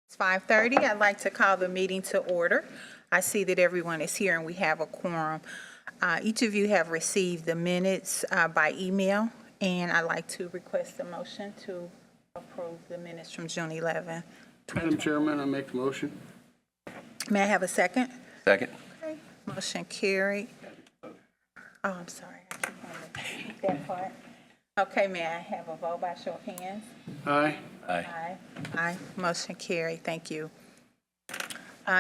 It's 5:30. I'd like to call the meeting to order. I see that everyone is here and we have a quorum. Each of you have received the minutes by email, and I'd like to request a motion to approve the minutes from June 11. Madam Chairman, I make the motion. May I have a second? Second. Okay. Motion carried. Oh, I'm sorry. I keep wanting to keep that part. Okay, may I have a vote by show of hands? Aye. Aye. Aye. Motion carried. Thank you.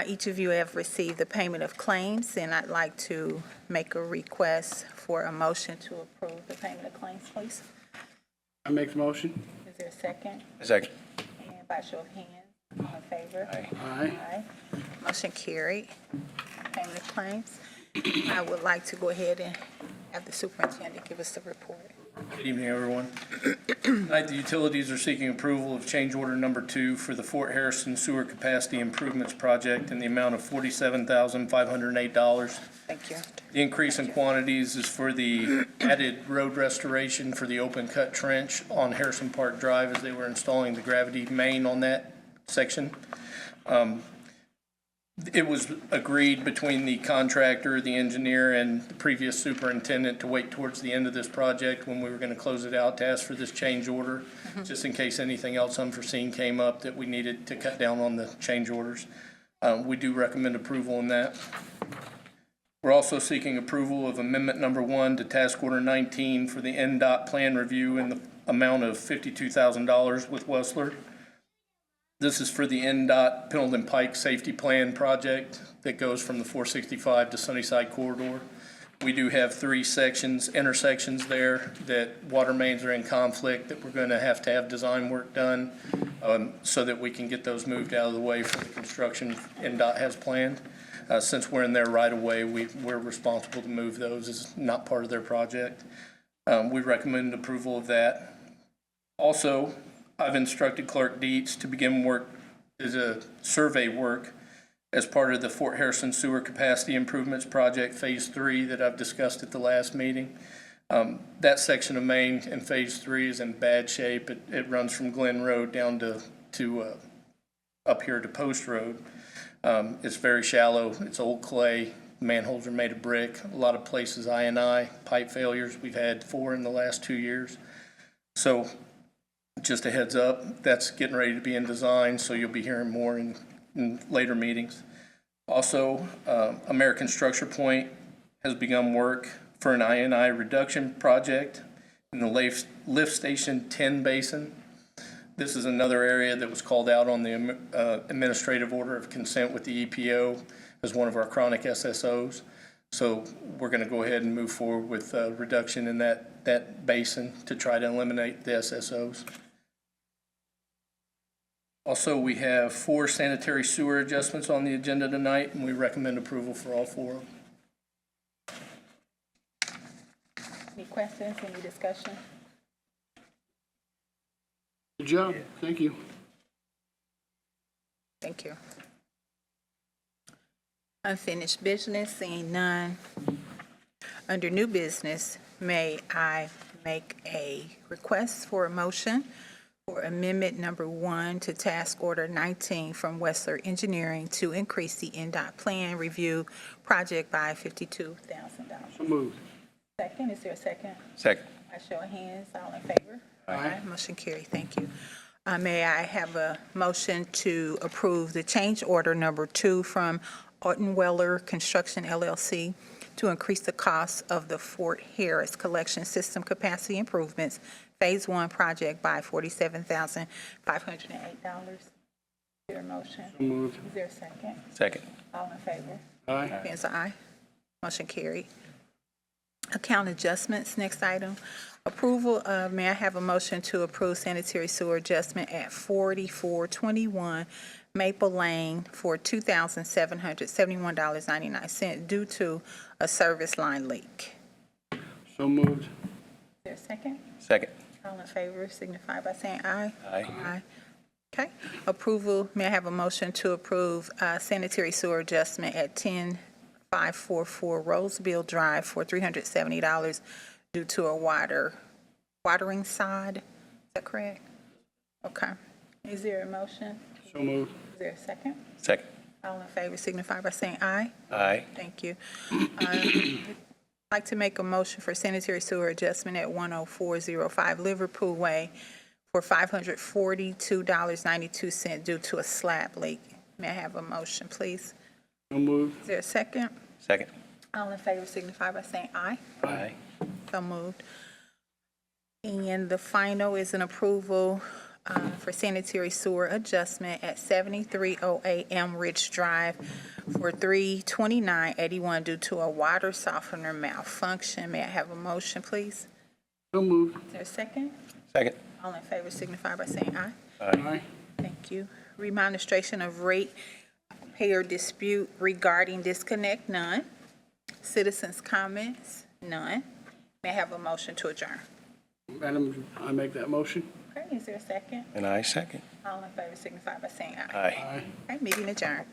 Each of you have received the payment of claims, and I'd like to make a request for a motion to approve the payment of claims, please. I make the motion. Is there a second? Second. And by show of hands, all in favor? Aye. Aye. Aye. Motion carried. Payment of claims. I would like to go ahead and have the superintendent give us the report. Good evening, everyone. Tonight, the utilities are seeking approval of change order number 2 for the Fort Harrison Sewer Capacity Improvements Project in the amount of $47,508. Thank you. The increase in quantities is for the added road restoration for the open cut trench on Harrison Park Drive as they were installing the gravity main on that section. It was agreed between the contractor, the engineer, and the previous superintendent to wait towards the end of this project when we were going to close it out to ask for this change order, just in case anything else unforeseen came up that we needed to cut down on the change orders. We do recommend approval on that. We're also seeking approval of amendment number 1 to task order 19 for the NDOT plan review in the amount of $52,000 with Wessler. This is for the NDOT Pendleton Pike Safety Plan project that goes from the 465 to Sunnyside corridor. We do have 3 intersections there that water mains are in conflict that we're going to have design work done so that we can get those moved out of the way for the construction NDOT has planned. Since we're in there right away, we're responsible to move those. It's not part of their project. We recommend approval of that. Also, I've instructed Clerk Dietz to begin work as a survey work as part of the Fort Harrison Sewer Capacity Improvements Project Phase 3 that I've discussed at the last meeting. That section of Main in Phase 3 is in bad shape. It runs from Glen Road down to up here to Post Road. It's very shallow. It's old clay. Manholes are made of brick. A lot of places I&I, pipe failures. We've had 4 in the last 2 years. So just a heads up, that's getting ready to be in design, so you'll be hearing more in later meetings. Also, American Structure Point has begun work for an I&I reduction project in the lift station 10 basin. This is another area that was called out on the administrative order of consent with the EPO as one of our chronic SSOs. So we're going to go ahead and move forward with reduction in that basin to try to eliminate the SSOs. Also, we have 4 sanitary sewer adjustments on the agenda tonight, and we recommend approval for all 4 of them. Any questions, any discussion? Good job. Thank you. Thank you. Unfinished business, seeing none. Under new business, may I make a request for a motion for amendment number 1 to task order 19 from Wessler Engineering to increase the NDOT plan review project by $52,000. So moved. Second, is there a second? Second. I show of hands, all in favor? Aye. Motion carried, thank you. May I have a motion to approve the change order number 2 from Orton Weller Construction LLC to increase the cost of the Fort Harris Collection System Capacity Improvements Phase 1 project by $47,508. Is there a motion? So moved. Is there a second? Second. All in favor? Aye. Hands are aye. Motion carried. Account adjustments, next item. Approval of, may I have a motion to approve sanitary sewer adjustment at 4421 Maple Lane for $2,771.99 due to a service line leak. So moved. Is there a second? Second. All in favor signify by saying aye. Aye. Aye. Okay. Approval, may I have a motion to approve sanitary sewer adjustment at 10544 Roseville Drive for $370 due to a watering sod? Is that correct? Okay. Is there a motion? So moved. Is there a second? Second. All in favor signify by saying aye. Aye. Thank you. I'd like to make a motion for sanitary sewer adjustment at 10405 Liverpool Way for $542.92 due to a slab leak. May I have a motion, please? So moved. Is there a second? Second. All in favor signify by saying aye. Aye. So moved. And the final is an approval for sanitary sewer adjustment at 7308 M Ridge Drive for $329.81 due to a water softener malfunction. May I have a motion, please? So moved. Is there a second? Second. All in favor signify by saying aye. Aye. Thank you. Remonstration of rate payer dispute regarding disconnect, none. Citizens' comments, none. May I have a motion to adjourn? Madam, I make that motion. Okay, is there a second? And I second. All in favor signify by saying aye. Aye. Aye. Okay, meeting adjourned.